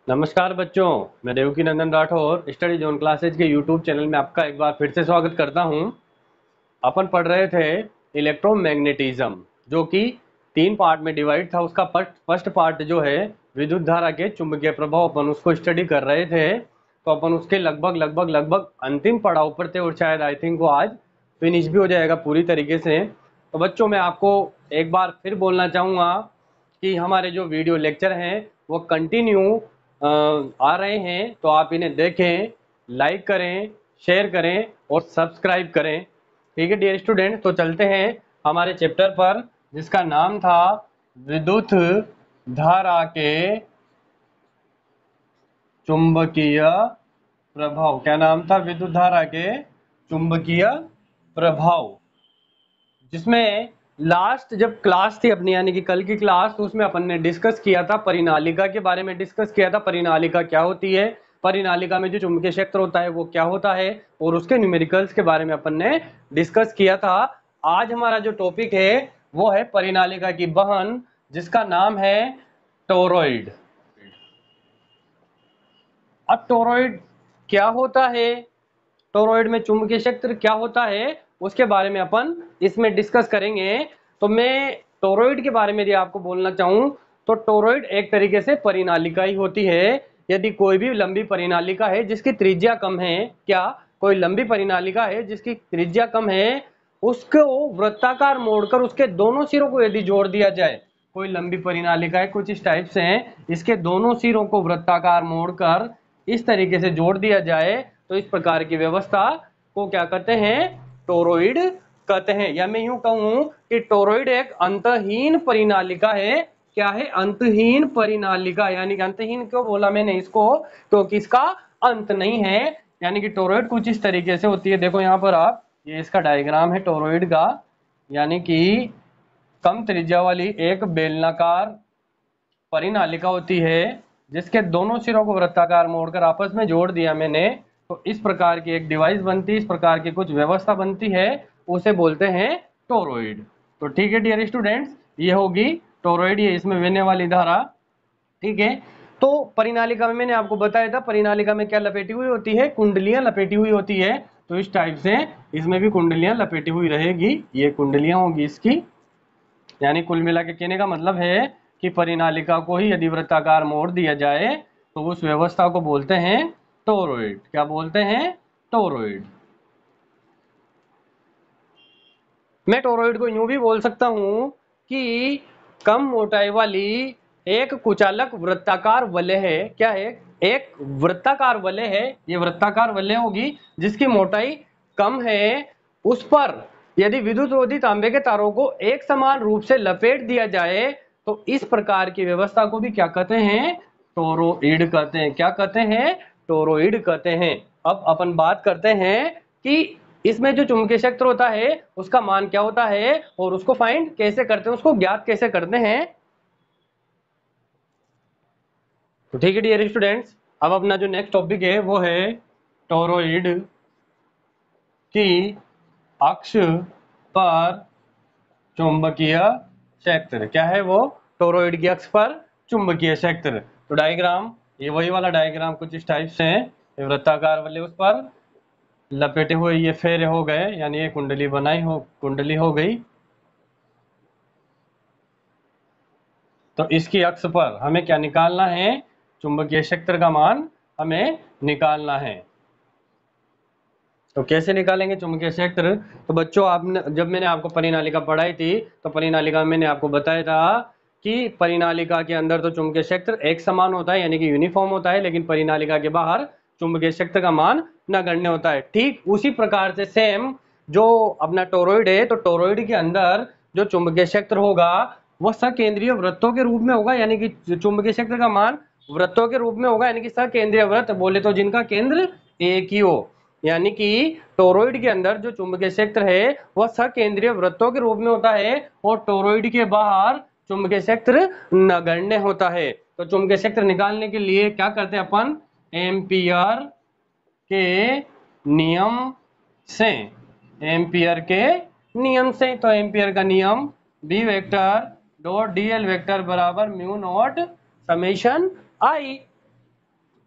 नमस्कार बच्चों, मैं देवकी नंदन राठौर स्टडी जोन क्लासेज के यूट्यूब चैनल में आपका एक बार फिर से स्वागत करता हूं। अपन पढ़ रहे थे इलेक्ट्रोमैग्नेटिज्म, जो कि 3 पार्ट में डिवाइड था। उसका फर्स्ट पार्ट जो है विद्युत धारा के चुंबकीय प्रभाव, अपन उसको स्टडी कर रहे थे। तो अपन उसके लगभग अंतिम पड़ाव पर थे और शायद आई थिंक वो आज फिनिश भी हो जाएगा पूरी तरीके से। तो बच्चों, मैं आपको एक बार फिर बोलना चाहूँगा कि हमारे जो वीडियो लेक्चर हैं वो कंटिन्यू आ रहे हैं, तो आप इन्हें देखें, लाइक करें, शेयर करें और सब्सक्राइब करें। ठीक है डियर स्टूडेंट, तो चलते हैं हमारे चैप्टर पर, जिसका नाम था विद्युत धारा के चुंबकीय प्रभाव। क्या नाम था? विद्युत धारा के चुंबकीय प्रभाव, जिसमें लास्ट जब क्लास थी अपनी, यानी कि कल की क्लास, तो उसमें अपन ने डिस्कस किया था परिनालिका के बारे में। डिस्कस किया था परिनालिका क्या होती है, परिनालिका में जो चुंबकीय क्षेत्र होता है वो क्या होता है, और उसके न्यूमेरिकल्स के बारे में अपन ने डिस्कस किया था। आज हमारा जो टॉपिक है वो है परिनालिका की बहन, जिसका नाम है टोरॉइड। अब टोरॉइड क्या होता है, टोरॉइड में चुंबकीय क्षेत्र क्या होता है, उसके बारे में अपन इसमें डिस्कस करेंगे। तो मैं टोरॉइड के बारे में यदि आपको बोलना चाहूं तो टोरॉइड एक तरीके से परिनालिका ही होती है। यदि कोई भी लंबी परिनालिका है जिसकी त्रिज्या कम है, क्या कोई लंबी परिनालिका है जिसकी त्रिज्या कम है, उसको वृत्ताकार मोड़कर उसके दोनों सिरों को यदि जोड़ दिया जाए, कोई लंबी परिनालिका है कुछ इस टाइप से है, इसके दोनों सिरों को वृत्ताकार मोड़कर इस तरीके से जोड़ दिया जाए, तो इस प्रकार की व्यवस्था को क्या कहते हैं? टोरॉइड कहते हैं। या मैं यूं कहूं कि टोरॉइड एक अंतहीन परिनालिका है। क्या है? अंतहीन परिनालिका। यानी कि अंतहीन क्यों बोला मैंने इसको? क्योंकि इसका अंत नहीं है। यानी कि टोरॉइड कुछ इस तरीके से होती है। देखो यहाँ पर आप, ये इसका डायग्राम है टोरॉइड का। यानी कि कम त्रिज्या वाली एक बेलनाकार परिनालिका होती है, जिसके दोनों सिरों को वृत्ताकार मोड़कर आपस में जोड़ दिया मैंने, तो इस प्रकार की एक डिवाइस बनती है, इस प्रकार की कुछ व्यवस्था बनती है, उसे बोलते हैं टोरॉइड। तो ठीक है डियर स्टूडेंट्स, ये होगी टोरॉइड, ये इसमें बहने वाली धारा। ठीक है, तो परिनालिका में मैंने आपको बताया था, परिनालिका में क्या लपेटी हुई होती है? कुंडलियां लपेटी हुई होती है। तो इस टाइप से इसमें भी कुंडलियां लपेटी हुई रहेगी, ये कुंडलियां होगी इसकी। यानी कुल मिला के कहने का मतलब है कि परिनालिका को ही यदि वृत्ताकार मोड़ दिया जाए तो उस व्यवस्था को बोलते हैं टोरॉइड। क्या बोलते हैं? टोरॉइड। मैं टोरॉइड को यूं भी बोल सकता हूं कि कम मोटाई वाली एक कुचालक वृत्ताकार वलय है। क्या है? एक वृत्ताकार वलय है। ये वृत्ताकार वलय होगी जिसकी मोटाई कम है। उस पर यदि विद्युत रोधी तांबे के तारों को एक समान रूप से लपेट दिया जाए, तो इस प्रकार की व्यवस्था को भी क्या कहते हैं? टोरॉइड कहते हैं। क्या कहते हैं? टोरॉइड कहते हैं। अब अपन बात करते हैं कि इसमें जो चुंबकीय क्षेत्र होता है उसका मान क्या होता है और उसको फाइंड कैसे करते हैं, उसको ज्ञात कैसे करते हैं। तो ठीक है डियर स्टूडेंट्स, अब अपना जो नेक्स्ट टॉपिक है वो है टोरॉइड की अक्ष पर चुंबकीय क्षेत्र। क्या है वो? टोरॉइड की अक्ष पर चुंबकीय क्षेत्र। तो डायग्राम, ये वही वाला डायग्राम कुछ इस टाइप से है। वृत्ताकार वाले उस पर लपेटे हुए ये फेरे हो गए, यानी ये कुंडली कुंडली हो गई। तो इसकी अक्ष पर हमें क्या निकालना है? चुंबकीय क्षेत्र का मान हमें निकालना है। तो कैसे निकालेंगे चुंबकीय क्षेत्र? तो बच्चों, आपने, जब मैंने आपको परिनालिका पढ़ाई थी तो परिनालिका में मैंने आपको बताया था कि परिनालिका के अंदर तो चुंबकीय क्षेत्र एक समान होता है, यानी कि यूनिफॉर्म होता है, लेकिन परिनालिका के बाहर चुंबकीय क्षेत्र का मान नगण्य होता है। ठीक उसी प्रकार से सेम जो अपना टोरॉइड है, तो टोरॉइड के अंदर जो चुंबकीय क्षेत्र होगा वह सकेंद्रीय वृत्तों के रूप में होगा। यानी कि चुंबकीय क्षेत्र का मान वृत्तों के रूप में होगा, यानी कि सकेंद्रीय वृत्त बोले तो जिनका केंद्र एक ही हो। यानी कि टोरॉइड के अंदर जो चुंबकीय क्षेत्र है वह सकेंद्रीय वृत्तों के रूप में होता है, और टोरॉइड के बाहर चुंबकीय क्षेत्र नगण्य होता है। तो चुंबकीय क्षेत्र निकालने के लिए क्या करते हैं अपन? एम्पियर के नियम से, एम्पियर के नियम से। तो एम्पियर का नियम B vector dot D L vector बराबर म्यू नॉट समेशन आई।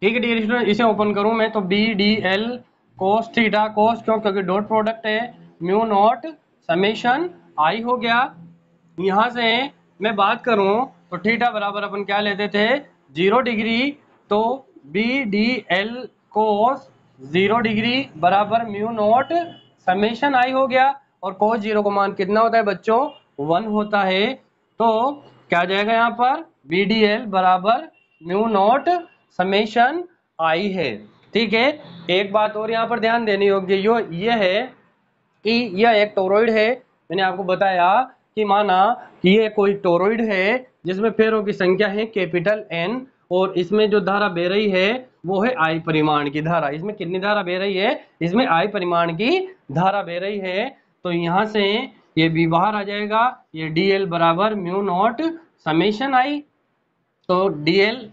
ठीक है डियर स्टूडेंट, इसे ओपन करूं मैं तो B D L cos theta, cos क्यों, क्योंकि डॉट प्रोडक्ट है, म्यू नॉट समेशन आई हो गया। यहां से मैं बात करूं तो थीटा बराबर अपन क्या लेते थे, 0 डिग्री। तो बी डी एल कोस 0 डिग्री बराबर म्यू नॉट समेशन आई हो गया। और कोस जीरो का मान कितना होता है बच्चों, 1 होता है। तो क्या जाएगा यहाँ पर, बी डी एल बराबर म्यू नॉट समेशन आई है। ठीक है, एक बात और यहाँ पर ध्यान देनी होगी, यो ये है कि यह एक टोरॉइड है। मैंने आपको बताया कि माना कि ये कोई टोरॉइड है जिसमें फेरों की संख्या है कैपिटल एन, और इसमें जो धारा बह रही है वो है आई परिमाण की धारा। इसमें कितनी धारा बह रही है, इसमें आई परिमाण की धारा बह रही है। तो यहाँ से ये बी बाहर आ जाएगा, ये डी एल बराबर म्यू नॉट समेशन आई। तो डीएल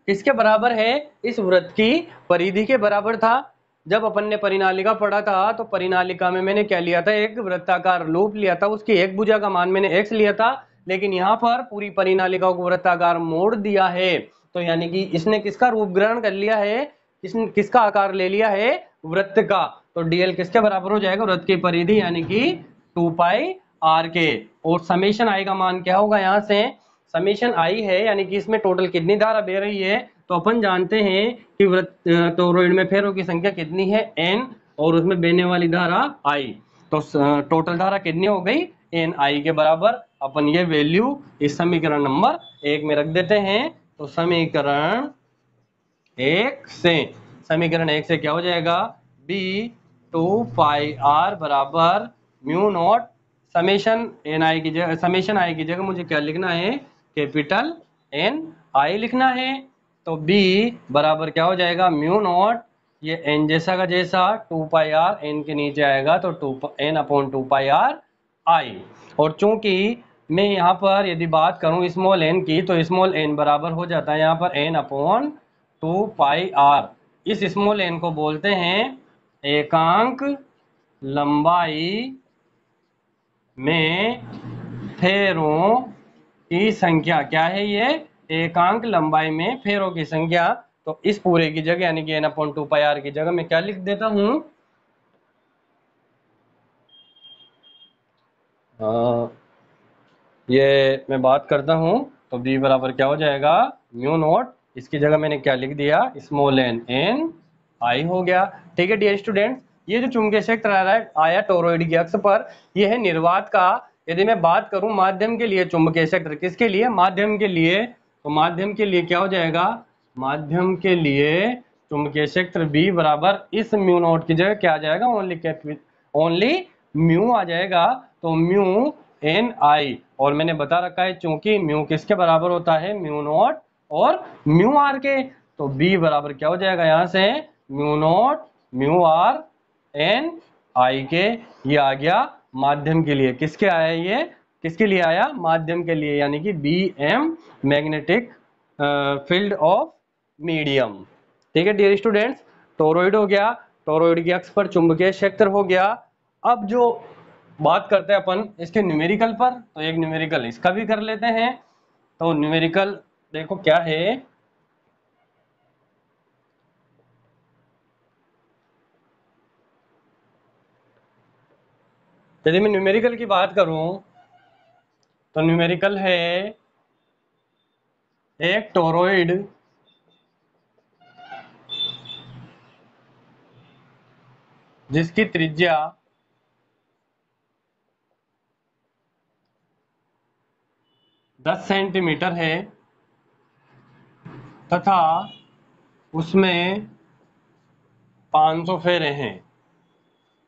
किसके बराबर है, इस वृत्त की परिधि के बराबर था। जब अपन ने परिनालिका पढ़ा था तो परिनालिका में मैंने क्या लिया था, एक वृत्ताकार लूप लिया था, उसकी एक भुजा का मान मैंने x लिया था। लेकिन यहाँ पर पूरी परिनालिका को वृत्ताकार मोड़ दिया है, तो यानी कि इसने किसका रूप ग्रहण कर लिया है, किसका आकार ले लिया है, वृत्त का। तो डीएल किसके बराबर हो जाएगा, वृत्त की परिधि यानी कि 2 पाई आर के। और समेशन आई का मान क्या होगा, यहाँ से समेशन आई है यानी कि इसमें टोटल कितनी धारा बह रही है। तो अपन जानते हैं कि टोरॉइड में फेरों की संख्या कितनी है, n, और उसमें बहने वाली धारा I। तो टोटल धारा कितनी हो गई, NI के बराबर। अपन ये वैल्यू इस समीकरण नंबर 1 में रख देते हैं। तो समीकरण 1 से, समीकरण 1 से क्या हो जाएगा, B 2 पाई R बराबर म्यू नॉट समेशन एन आई की जगह, समेशन आई की जगह मुझे क्या लिखना है, कैपिटल एन आई लिखना है। तो B बराबर क्या हो जाएगा, म्यू नॉट, ये n जैसा का जैसा 2 पाई आर, n के नीचे आएगा तो 2 पाई आर आई। और चूंकि मैं यहाँ पर यदि बात करूँ स्मॉल n की, तो स्मॉल n बराबर हो जाता है यहाँ पर n/2 पाई आर। इस स्मॉल n को बोलते हैं एकांक लंबाई में फेरों की संख्या। क्या है ये, एकांक लंबाई में फेरों की संख्या। तो इस पूरे की जगह यानी कि n/2 पाई आर की जगह मैं क्या लिख देता हूं, ये मैं बात करता हूं। तो b बराबर क्या हो जाएगा, म्यू नॉट, इसकी जगह मैंने क्या लिख दिया, स्मॉल n आई हो गया। ठीक है डियर स्टूडेंट्स, ये जो चुंबकीय क्षेत्र आया टोरॉइड की अक्ष पर, यह है निर्वात का। यदि मैं बात करूं माध्यम के लिए चुंबकीय क्षेत्र, किसके लिए, माध्यम के लिए, तो माध्यम के लिए क्या हो जाएगा, माध्यम के लिए चुंबकीय क्षेत्र B बराबर इस म्यू नॉट की जगह क्या आ जाएगा, ओनली म्यू आ जाएगा। तो म्यू एन आई, और मैंने बता रखा है चूंकि म्यू किसके बराबर होता है, म्यू नॉट और म्यू आर के। तो B बराबर क्या हो जाएगा, यहाँ से mu naught mu R N I के। ये आ गया माध्यम के लिए, किसके आया ये, किसके लिए आया, माध्यम के लिए, यानी कि B M magnetic field of medium. ठीक है डियर स्टूडेंट्स, टोरॉइड हो गया, टोरॉइड की अक्ष पर चुंबकीय क्षेत्र हो गया। अब जो बात करते हैं अपन इसके न्यूमेरिकल पर, तो एक न्यूमेरिकल इसका भी कर लेते हैं। तो न्यूमेरिकल देखो क्या है, यदि मैं न्यूमेरिकल की बात करूं तो न्यूमेरिकल है एक टोरॉइड जिसकी त्रिज्या 10 सेंटीमीटर है तथा उसमें 500 फेरे हैं।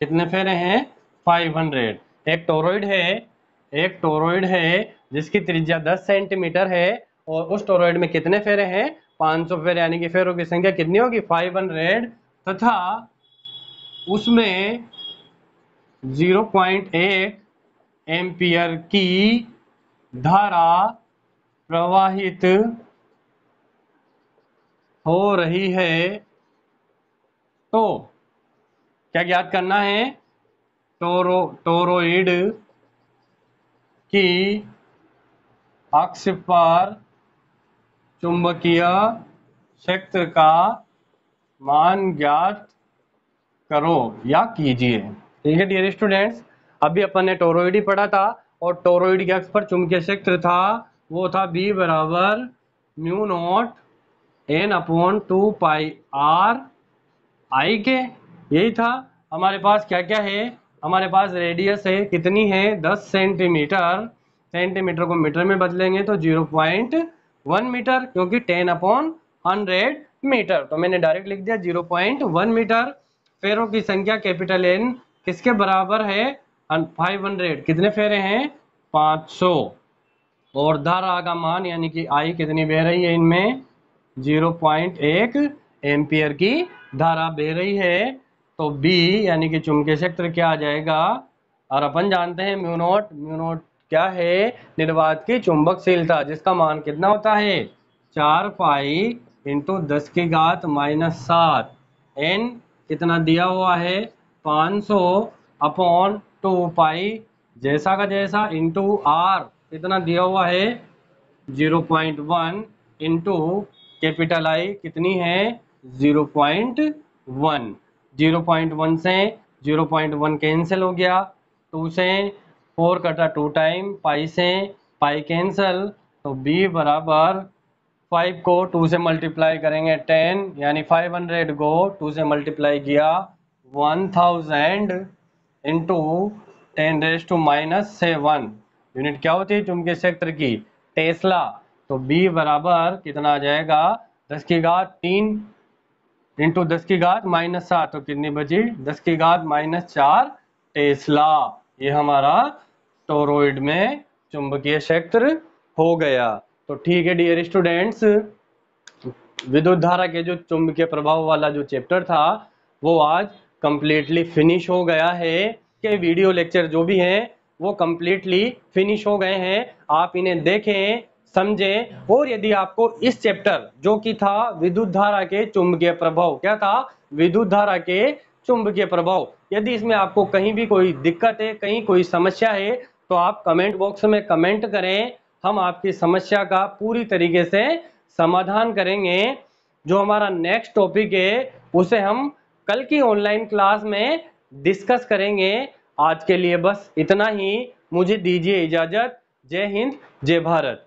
कितने फेरे हैं, 500। एक टोरॉइड है, एक टोरॉइड है जिसकी त्रिज्या 10 सेंटीमीटर है, और उस टोरॉइड में कितने फेरे हैं, 500 फेरे, यानी कि फेरों की संख्या कितनी होगी, 500। तथा उसमें 0.1 एम्पियर की धारा प्रवाहित हो रही है। तो क्या ज्ञात करना है, टोरॉइड की अक्ष पर चुंबकीय क्षेत्र का मान ज्ञात करो या कीजिए। ठीक है डियर स्टूडेंट्स, अभी अपन ने टोरॉइड ही पढ़ा था और टोरॉइड के अक्ष पर चुंबकीय क्षेत्र था वो था B बराबर mu not N upon 2 pi R I के। यही था। हमारे पास क्या क्या है, हमारे पास रेडियस है, कितनी है 10 सेंटीमीटर, सेंटीमीटर को मीटर में बदलेंगे तो 0.1 मीटर, क्योंकि 10 अपॉन 100 मीटर, तो मैंने डायरेक्ट लिख दिया 0.1 मीटर। फेरों की संख्या कैपिटल N किसके बराबर है 500, कितने फेरे हैं 500, और धारा का मान यानी कि I कितनी बह रही है इनमें 0.1 एम्पियर की धारा बह रही है। तो B यानी कि चुंबकीय क्षेत्र क्या आ जाएगा, और अपन जानते हैं म्यू नॉट क्या है, निर्वात की चुंबकशीलता, जिसका मान कितना होता है 4 पाई इंटू 10 की घात -7, N कितना दिया हुआ है 500 अपॉन 2 पाई जैसा का जैसा इंटू R कितना दिया हुआ है 0.1 इंटू कैपिटल I कितनी है 0.1, 0.1 से 0.1 कैंसिल हो गया, 2 से 4 कटा 2 टाइम, पाई से पाई कैंसिल, तो B बराबर 5 को 2 से मल्टीप्लाई करेंगे 10, यानी 500 को 2 से मल्टीप्लाई किया 1000 इंटू 10⁻⁻7 यूनिट क्या होती है चुंबकीय क्षेत्र की टेस्ला। तो B बराबर कितना आ जाएगा 10 की घात 3 इंटू 10 की घात -7, तो कितनी बची 10 की घात -4 टेस्ला। ये हमारा टोरॉइड में चुंबकीय क्षेत्र हो गया। तो ठीक है डियर स्टूडेंट्स, विद्युत धारा के जो चुंबकीय प्रभाव वाला जो चैप्टर था वो आज कंप्लीटली फिनिश हो गया है। के वीडियो लेक्चर जो भी हैं वो कंप्लीटली फिनिश हो गए हैं, आप इन्हें देखें समझें, और यदि आपको इस चैप्टर जो कि था विद्युत धारा के चुंबकीय प्रभाव, क्या था विद्युत धारा के चुंबकीय प्रभाव, यदि इसमें आपको कहीं भी कोई दिक्कत है, कहीं कोई समस्या है, तो आप कमेंट बॉक्स में कमेंट करें, हम आपकी समस्या का पूरी तरीके से समाधान करेंगे। जो हमारा नेक्स्ट टॉपिक है उसे हम कल की ऑनलाइन क्लास में डिस्कस करेंगे। आज के लिए बस इतना ही, मुझे दीजिए इजाजत। जय हिंद, जय भारत।